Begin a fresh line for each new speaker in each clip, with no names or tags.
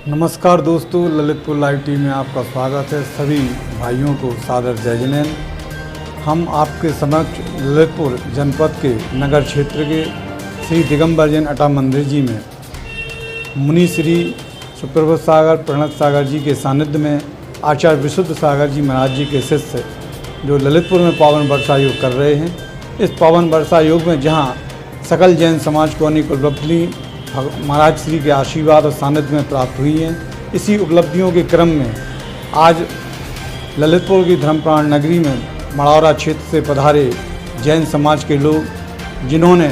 नमस्कार दोस्तों, Lalitpur live TV में आपका स्वागत है। सभी भाइयों को सादर जय जिनेंद्र। हम आपके समक्ष ललितपुर जनपद के नगर क्षेत्र के श्री दिगंबर जैन अटा मंदिर जी में मुनि श्री सुप्रभात सागर प्रणत सागर जी के सानिध्य में आचार्य विशुद्ध सागर जी महाराज जी के शिष्य जो ललितपुर में पावन वर्षा योग कर रहे हैं। इस पावन वर्षा योग में जहाँ सकल जैन समाज को अनेक उपलब्धि महाराज श्री के आशीर्वाद और सानिध्य में प्राप्त हुई हैं। इसी उपलब्धियों के क्रम में आज ललितपुर की धर्मप्राण नगरी में मड़ौरा क्षेत्र से पधारे जैन समाज के लोग, जिन्होंने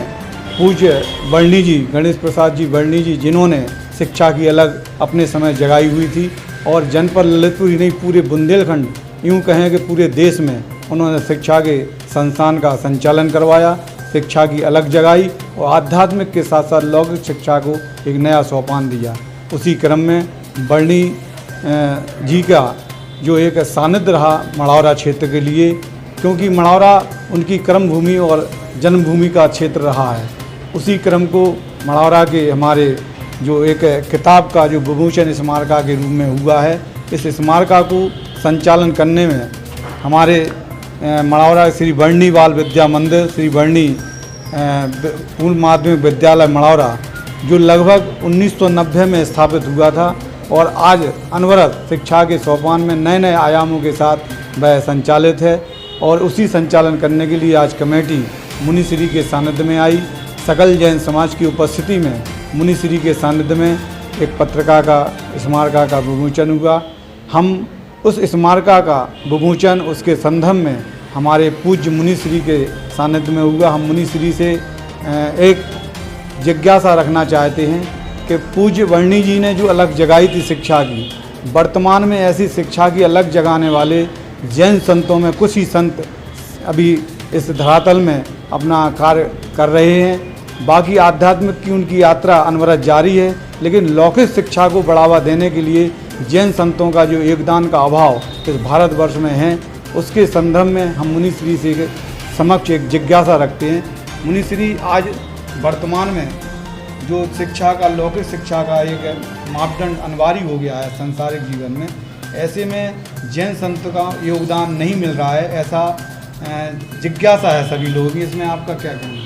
पूज्य वर्णी जी गणेश प्रसाद जी वर्णी जी, जिन्होंने शिक्षा की अलग अपने समय जगाई हुई थी और जनपद ललितपुर ही नहीं पूरे बुंदेलखंड, यूँ कहें कि पूरे देश में उन्होंने शिक्षा के संस्थान का संचालन करवाया, शिक्षा की अलग जगाई और आध्यात्मिक के साथ साथ लौकिक शिक्षा को एक नया सोपान दिया। उसी क्रम में वर्णी जी का जो एक सानिध्य रहा मड़ौरा क्षेत्र के लिए, क्योंकि मड़ौरा उनकी कर्म भूमि और जन्मभूमि का क्षेत्र रहा है। उसी क्रम को मड़ौरा के हमारे जो एक किताब का जो विभूषण स्मारका के रूप में हुआ है, इस स्मारका को संचालन करने में हमारे मड़ौरा श्री वर्णी बाल विद्या मंदिर, श्री वर्णी पूर्व माध्यमिक विद्यालय मड़ौरा, जो लगभग 1990 में स्थापित हुआ था और आज अनवरत शिक्षा के सोपान में नए नए आयामों के साथ वह संचालित है। और उसी संचालन करने के लिए आज कमेटी मुनिश्री के सानिध्य में आई। सकल जैन समाज की उपस्थिति में मुनिश्री के सानिध्य में एक पत्रिका का स्मारका का विमोचन हुआ। हम उस स्मारका का विमोचन उसके संदर्भ में हमारे पूज्य मुनिश्री के सानिध्य में हुआ। हम मुनिश्री से एक जिज्ञासा रखना चाहते हैं कि पूज्य वर्णी जी ने जो अलग जगाई थी शिक्षा की, वर्तमान में ऐसी शिक्षा की अलग जगाने वाले जैन संतों में कुछ ही संत अभी इस धरातल में अपना कार्य कर रहे हैं। बाकी आध्यात्मिक की उनकी यात्रा अनवरत जारी है, लेकिन लौकिक शिक्षा को बढ़ावा देने के लिए जैन संतों का जो योगदान का अभाव इस भारतवर्ष में है, उसके संदर्भ में हम मुनिश्री से समक्ष एक जिज्ञासा रखते हैं। मुनिश्री, आज वर्तमान में जो शिक्षा का लौकिक शिक्षा का एक मापदंड अनिवार्य हो गया है सांसारिक जीवन में, ऐसे में जैन संत का योगदान नहीं मिल रहा है, ऐसा जिज्ञासा है सभी लोगों की। इसमें आपका क्या कहना है?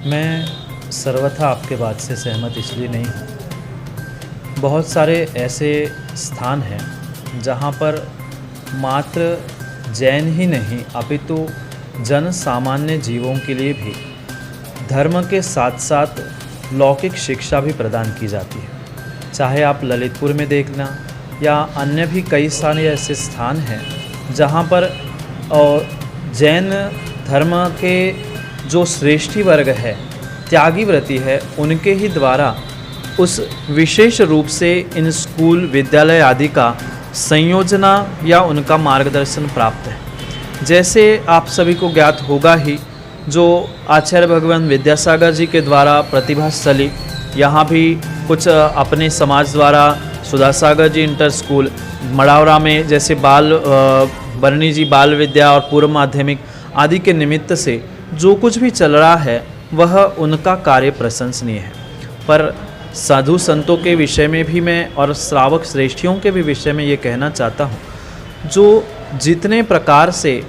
मैं सर्वथा आपके बात से सहमत इसलिए नहीं हूँ। बहुत सारे ऐसे स्थान हैं जहाँ पर मात्र जैन ही नहीं अपितु जन सामान्य जीवों के लिए भी धर्म के साथ साथ लौकिक शिक्षा भी प्रदान की जाती है। चाहे आप ललितपुर में देखना या अन्य भी कई सारे ऐसे स्थान हैं जहाँ पर जैन धर्म के जो श्रेष्ठी वर्ग है, त्यागी व्रती है, उनके ही द्वारा उस विशेष रूप से इन स्कूल विद्यालय आदि का संयोजना या उनका मार्गदर्शन प्राप्त है। जैसे आप सभी को ज्ञात होगा ही, जो आचार्य भगवान विद्यासागर जी के द्वारा प्रतिभा स्थली, यहाँ भी कुछ अपने समाज द्वारा सुधासागर जी इंटर स्कूल मड़ौरा में जैसे वर्णी जी बाल विद्या और पूर्व माध्यमिक आदि के निमित्त से जो कुछ भी चल रहा है वह उनका कार्य प्रशंसनीय है। पर साधु संतों के विषय में भी मैं और श्रावक श्रेष्ठियों के भी विषय में ये कहना चाहता हूँ, जो जितने प्रकार से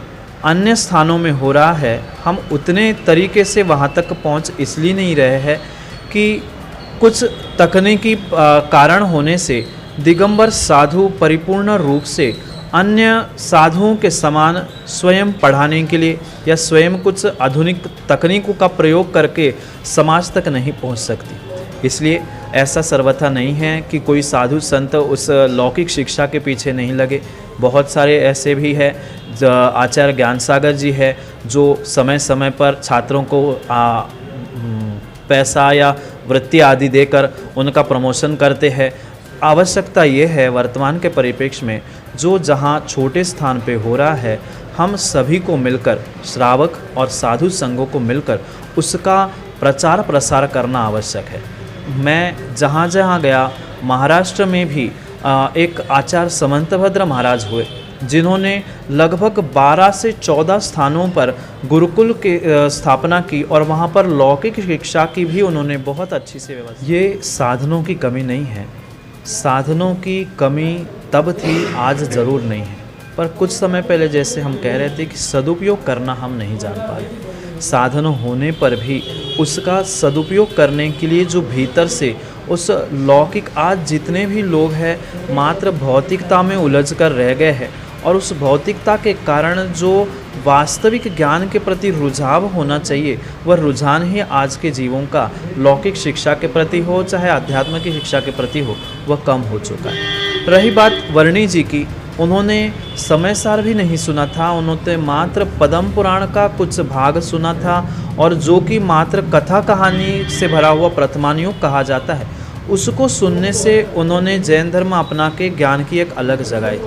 अन्य स्थानों में हो रहा है, हम उतने तरीके से वहाँ तक पहुँच इसलिए नहीं रहे हैं कि कुछ तकनीकी कारण होने से दिगंबर साधु परिपूर्ण रूप से अन्य साधुओं के समान स्वयं पढ़ाने के लिए या स्वयं कुछ आधुनिक तकनीकों का प्रयोग करके समाज तक नहीं पहुँच सकती। इसलिए ऐसा सर्वथा नहीं है कि कोई साधु संत उस लौकिक शिक्षा के पीछे नहीं लगे। बहुत सारे ऐसे भी है, आचार्य ज्ञान सागर जी है, जो समय समय पर छात्रों को पैसा या वृत्ति आदि देकर उनका प्रमोशन करते हैं। आवश्यकता ये है वर्तमान के परिप्रेक्ष्य में, जो जहाँ छोटे स्थान पे हो रहा है, हम सभी को मिलकर, श्रावक और साधु संघों को मिलकर उसका प्रचार प्रसार करना आवश्यक है। मैं जहाँ जहाँ गया, महाराष्ट्र में भी एक आचार्य समंतभद्र महाराज हुए, जिन्होंने लगभग 12 से 14 स्थानों पर गुरुकुल की स्थापना की और वहाँ पर लौकिक शिक्षा की भी उन्होंने बहुत अच्छी से व्यवस्था। ये साधनों की कमी नहीं है, साधनों की कमी तब थी, आज ज़रूर नहीं है। पर कुछ समय पहले जैसे हम कह रहे थे कि सदुपयोग करना हम नहीं जान पा रहे। साधन होने पर भी उसका सदुपयोग करने के लिए जो भीतर से उस लौकिक, आज जितने भी लोग हैं मात्र भौतिकता में उलझ कर रह गए हैं, और उस भौतिकता के कारण जो वास्तविक ज्ञान के प्रति रुझाव होना चाहिए, वह रुझान ही आज के जीवों का लौकिक शिक्षा के प्रति हो चाहे आध्यात्म की शिक्षा के प्रति हो, वह कम हो चुका है। रही बात वर्णी जी की, उन्होंने समय सार भी नहीं सुना था, उन्होंने मात्र पद्म पुराण का कुछ भाग सुना था, और जो कि मात्र कथा कहानी से भरा हुआ प्रथमानुयोग कहा जाता है, उसको सुनने से उन्होंने जैन धर्म अपना के ज्ञान की एक अलग जगाई।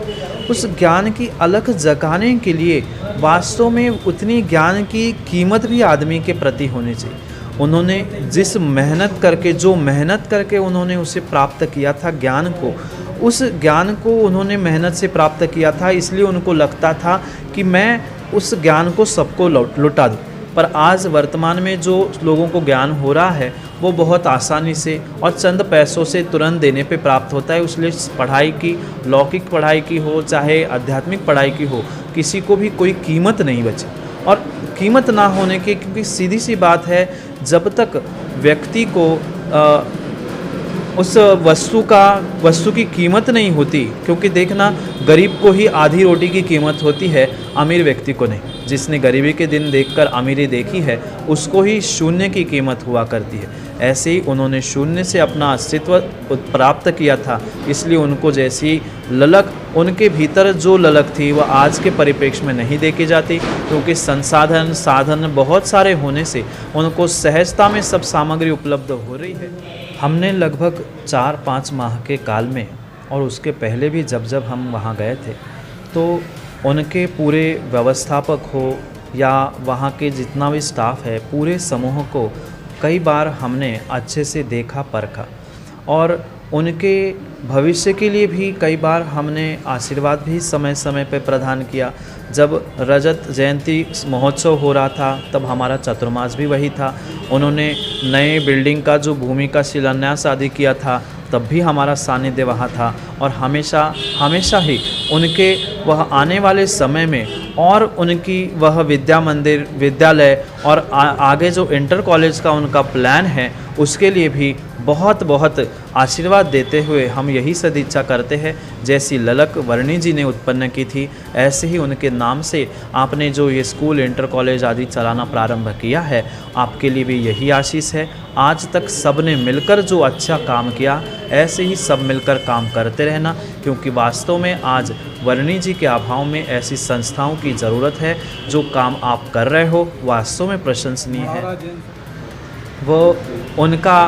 उस ज्ञान की अलग जगाने के लिए वास्तव में उतनी ज्ञान की कीमत भी आदमी के प्रति होनी चाहिए। उन्होंने जिस मेहनत करके, जो मेहनत करके उन्होंने उसे प्राप्त किया था ज्ञान को, उस ज्ञान को उन्होंने मेहनत से प्राप्त किया था, इसलिए उनको लगता था कि मैं उस ज्ञान को सबको लुटा दूँ। पर आज वर्तमान में जो लोगों को ज्ञान हो रहा है वो बहुत आसानी से और चंद पैसों से तुरंत देने पे प्राप्त होता है। इसलिए पढ़ाई की, लौकिक पढ़ाई की हो चाहे आध्यात्मिक पढ़ाई की हो, किसी को भी कोई कीमत नहीं बची। और कीमत ना होने की, क्योंकि सीधी सी बात है, जब तक व्यक्ति को उस वस्तु की कीमत नहीं होती, क्योंकि देखना, गरीब को ही आधी रोटी की कीमत होती है, अमीर व्यक्ति को नहीं। जिसने गरीबी के दिन देखकर अमीरी देखी है, उसको ही शून्य की कीमत हुआ करती है। ऐसे ही उन्होंने शून्य से अपना अस्तित्व प्राप्त किया था, इसलिए उनको जैसी ललक, उनके भीतर जो ललक थी वह आज के परिप्रेक्ष्य में नहीं देखी जाती, क्योंकि साधन बहुत सारे होने से उनको सहजता में सब सामग्री उपलब्ध हो रही है। हमने लगभग 4-5 माह के काल में, और उसके पहले भी जब हम वहाँ गए थे, तो उनके पूरे व्यवस्थापक हो या वहाँ के जितना भी स्टाफ है, पूरे समूह को कई बार हमने अच्छे से देखा, परखा, और उनके भविष्य के लिए भी कई बार हमने आशीर्वाद भी समय समय पर प्रदान किया। जब रजत जयंती महोत्सव हो रहा था, तब हमारा चतुर्मास भी वही था। उन्होंने नए बिल्डिंग का जो भूमि का शिलान्यास आदि किया था, तब भी हमारा सानिध्य वहाँ था। और हमेशा ही उनके वह आने वाले समय में और उनकी वह विद्या मंदिर, विद्यालय और आगे जो इंटर कॉलेज का उनका प्लान है, उसके लिए भी बहुत बहुत आशीर्वाद देते हुए हम यही सदिच्छा करते हैं, जैसी ललक वर्णी जी ने उत्पन्न की थी, ऐसे ही उनके नाम से आपने जो ये स्कूल, इंटर कॉलेज आदि चलाना प्रारंभ किया है, आपके लिए भी यही आशीष है। आज तक सब ने मिलकर जो अच्छा काम किया, ऐसे ही सब मिलकर काम करते रहना, क्योंकि वास्तव में आज वर्णी जी के अभाव में ऐसी संस्थाओं की ज़रूरत है। जो काम आप कर रहे हो वास्तव में प्रशंसनीय है। वो उनका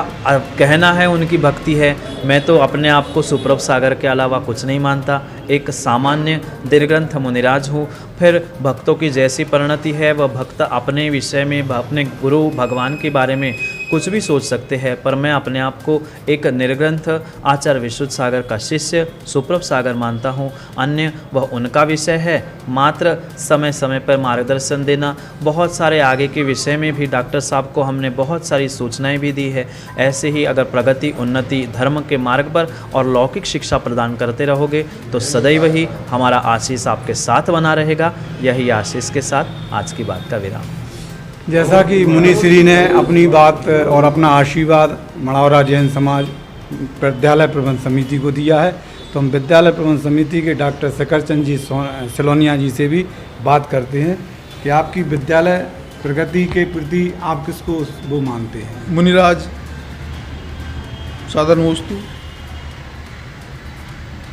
कहना है, उनकी भक्ति है। मैं तो अपने आप को सुप्रभ सागर के अलावा कुछ नहीं मानता, एक सामान्य दीर्घग्रंथ मुनिराज हूँ। फिर भक्तों की जैसी परिणति है, वह भक्त अपने विषय में, अपने गुरु भगवान के बारे में कुछ भी सोच सकते हैं, पर मैं अपने आप को एक निर्ग्रंथ आचार्य विशुद्ध सागर का शिष्य सुप्रभ सागर मानता हूँ। अन्य वह उनका विषय है, मात्र समय समय पर मार्गदर्शन देना। बहुत सारे आगे के विषय में भी डॉक्टर साहब को हमने बहुत सारी सूचनाएं भी दी है। ऐसे ही अगर प्रगति, उन्नति, धर्म के मार्ग पर और लौकिक शिक्षा प्रदान करते रहोगे तो सदैव ही हमारा आशीष आपके साथ बना रहेगा। यही आशीष के साथ आज की बात का विराम।
जैसा कि मुनि श्री ने अपनी बात और अपना आशीर्वाद मढ़ौरा जैन समाज विद्यालय प्रबंध समिति को दिया है, तो हम विद्यालय प्रबंध समिति के डॉक्टर शकरचंद जी सिलोनिया जी से भी बात करते हैं कि आपकी विद्यालय प्रगति के प्रति आप किसको वो मानते हैं?
मुनिराज सादर नमस्तु।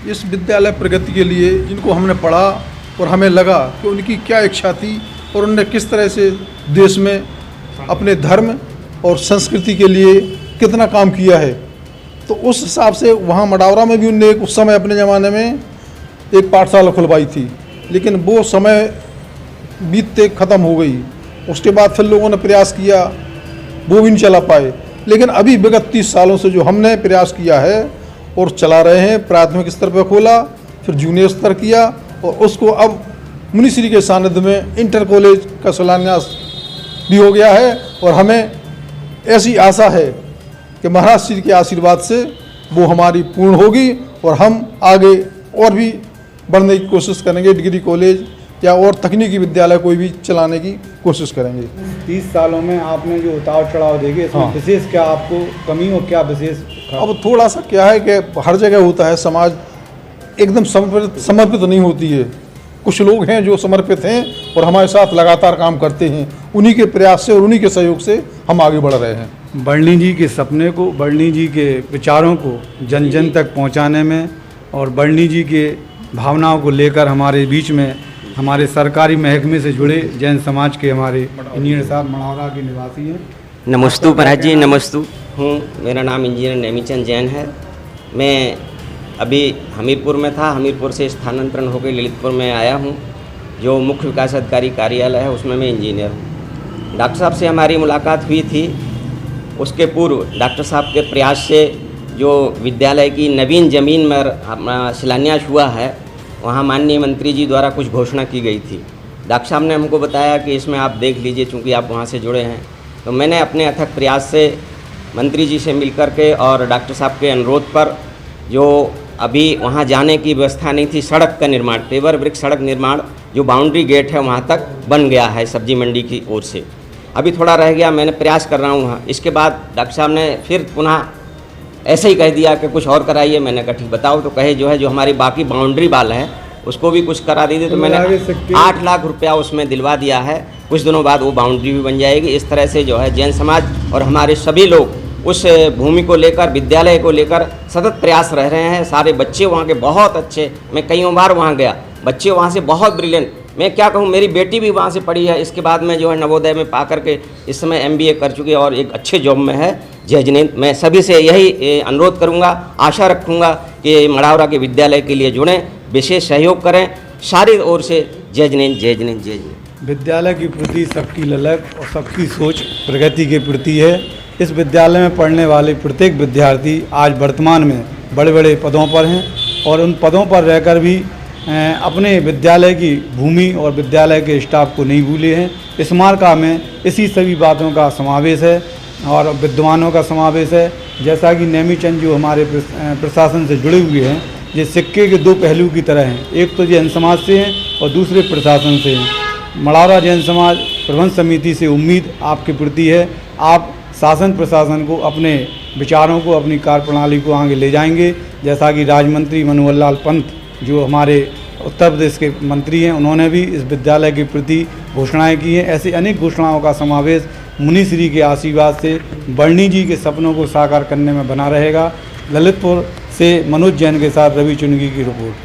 इस विद्यालय प्रगति के लिए जिनको हमने पढ़ा और हमें लगा कि उनकी क्या इच्छा थी और उन्होंने किस तरह से देश में अपने धर्म और संस्कृति के लिए कितना काम किया है, तो उस हिसाब से वहाँ मढ़ौरा में भी उनने उस समय अपने ज़माने में एक पाठशाला खुलवाई थी, लेकिन वो समय बीतते ख़त्म हो गई। उसके बाद फिर लोगों ने प्रयास किया, वो भी नहीं चला पाए। लेकिन अभी विगत 30 सालों से जो हमने प्रयास किया है और चला रहे हैं, प्राथमिक स्तर पर खोला, फिर जूनियर स्तर किया, और उसको अब मुनिश्री के सानिध्य में इंटर कॉलेज का शिलान्यास भी हो गया है। और हमें ऐसी आशा है कि महाराज श्री के आशीर्वाद से वो हमारी पूर्ण होगी और हम आगे और भी बढ़ने की कोशिश करेंगे। डिग्री कॉलेज या और तकनीकी विद्यालय कोई भी चलाने की कोशिश करेंगे।
30 सालों में आपने जो उतार चढ़ाव देखे इसमें
हाँ।
विशेष क्या आपको कमी और क्या विशेष
अब थोड़ा सा क्या है कि हर जगह होता है, समाज एकदम समर्पित नहीं होती है। कुछ लोग हैं जो समर्पित हैं और हमारे साथ लगातार काम करते हैं। उन्हीं के प्रयास से और उन्हीं के सहयोग से हम आगे बढ़ रहे हैं।
बर्नी जी के सपने को, बर्नी जी के विचारों को जन जन तक पहुंचाने में और बर्नी जी के भावनाओं को लेकर हमारे बीच में हमारे सरकारी महकमे से जुड़े जैन समाज के हमारे इंजीनियर साहब मढ़ौरा के निवासी हैं।
नमस्तु महाराज जी, नमस्तु हूँ। मेरा नाम इंजीनियर नेमीचंद जैन है। मैं अभी हमीरपुर में था, हमीरपुर से स्थानांतरण होकर ललितपुर में आया हूँ। जो मुख्य विकास अधिकारी कार्यालय है उसमें मैं इंजीनियर हूँ। डॉक्टर साहब से हमारी मुलाकात हुई थी। उसके पूर्व डॉक्टर साहब के प्रयास से जो विद्यालय की नवीन ज़मीन में शिलान्यास हुआ है, वहाँ माननीय मंत्री जी द्वारा कुछ घोषणा की गई थी। डॉक्टर साहब ने हमको बताया कि इसमें आप देख लीजिए, चूँकि आप वहाँ से जुड़े हैं। तो मैंने अपने अथक प्रयास से मंत्री जी से मिलकर के और डॉक्टर साहब के अनुरोध पर, जो अभी वहाँ जाने की व्यवस्था नहीं थी, सड़क का निर्माण, पेवर ब्रिक सड़क निर्माण, जो बाउंड्री गेट है वहाँ तक बन गया है सब्जी मंडी की ओर से। अभी थोड़ा रह गया, मैंने प्रयास कर रहा हूँ वहाँ। इसके बाद डॉक्टर साहब ने फिर पुनः ऐसे ही कह दिया कि कुछ और कराइए। मैंने कहा ठीक बताओ। तो कहे जो है जो हमारी बाकी बाउंड्री वाल है उसको भी कुछ करा दीजिए। तो मैंने 8 लाख रुपया उसमें दिलवा दिया है। कुछ दिनों बाद वो बाउंड्री भी बन जाएगी। इस तरह से जो है जैन समाज और हमारे सभी लोग उस भूमि को लेकर, विद्यालय को लेकर सतत प्रयास रह रहे हैं। सारे बच्चे वहाँ के बहुत अच्छे, मैं कई बार वहाँ गया, बच्चे वहाँ से बहुत ब्रिलियंट। मैं क्या कहूँ, मेरी बेटी भी वहाँ से पढ़ी है। इसके बाद में जो है नवोदय में पा करके इस समय MBA कर चुकी है और एक अच्छे जॉब में है। जय जिनेंद्र। मैं सभी से यही अनुरोध करूँगा, आशा रखूँगा कि मढ़ौरा के विद्यालय के लिए जुड़ें, विशेष सहयोग करें। सारी ओर से जय जिनेंद्र, जय जिनेंद्र, जय जिनेंद्र।
विद्यालय के प्रति सबकी ललक और सबकी सोच प्रगति के प्रति है। इस विद्यालय में पढ़ने वाले प्रत्येक विद्यार्थी आज वर्तमान में बड़े बड़े पदों पर हैं और उन पदों पर रहकर भी अपने विद्यालय की भूमि और विद्यालय के स्टाफ को नहीं भूले हैं। इस स्मारका में इसी सभी बातों का समावेश है और विद्वानों का समावेश है। जैसा कि नेमीचंद जो हमारे प्रशासन से जुड़े हुए हैं, ये सिक्के के 2 पहलू की तरह हैं। एक तो जैन समाज से हैं और दूसरे प्रशासन से हैं। मढ़ौरा जैन समाज प्रबंध समिति से उम्मीद आपके प्रति है। आप शासन प्रशासन को अपने विचारों को, अपनी कार्यप्रणाली को आगे ले जाएंगे। जैसा कि राज्य मंत्री मनोहर लाल पंत जो हमारे उत्तर प्रदेश के मंत्री हैं, उन्होंने भी इस विद्यालय के प्रति घोषणाएं की हैं। ऐसे अनेक घोषणाओं का समावेश मुनिश्री के आशीर्वाद से बर्नी जी के सपनों को साकार करने में बना रहेगा। ललितपुर से मनोज जैन के साथ रवि चुनगी की रिपोर्ट।